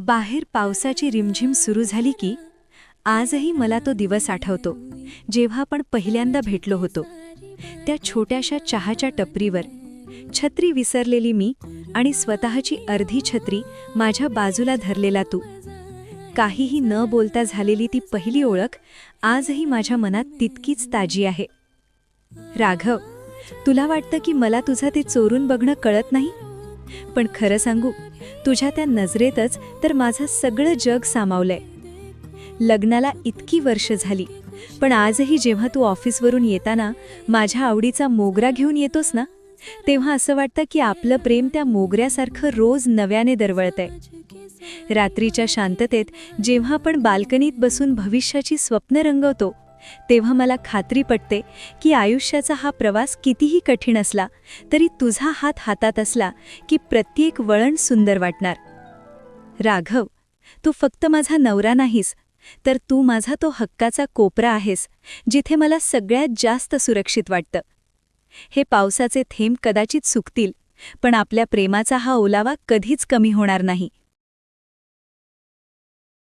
बाहेर पावसाची रिमझिम सुरू झाली की आजही मला तो दिवस आठवतो, जेव्हा आपण पहिल्यांदा भेटलो होतो. त्या छोट्याशा चहाच्या टपरीवर छत्री विसरलेली मी आणि स्वतःची अर्धी छत्री माझ्या बाजूला धरलेला तू. काहीही न बोलता झालेली ती पहिली ओळख आजही माझ्या मनात तितकीच ताजी आहे. राघव, तुला वाटतं की मला तुझं ते चोरून बघणं कळत नाही, पण खरं सांगू, तुझ्या त्या नजरेतच तर माझं सगळं जग सामावलंय. लग्नाला इतकी वर्ष झाली, पण आजही जेव्हा तू ऑफिसवरून येताना माझ्या आवडीचा मोगरा घेऊन येतोस ना, तेव्हा असं वाटतं की आपलं प्रेम त्या मोगऱ्यासारखं रोज नव्याने दरवळतंय. रात्रीच्या शांततेत जेव्हा आपण बाल्कनीत बसून भविष्याची स्वप्न रंगवतो, तेव्हा मला खात्री पटते की आयुष्याचा हा प्रवास कितीही कठीण असला तरी तुझा हात हातात असला की प्रत्येक वळण सुंदर वाटणार. राघव, तू फक्त माझा नवरा नाहीस, तर तू माझा तो हक्काचा कोपरा आहेस, जिथे मला सगळ्यात जास्त सुरक्षित वाटतं. हे पावसाचे थेंब कदाचित सुकतील, पण आपल्या प्रेमाचा हा ओलावा कधीच कमी होणार नाही.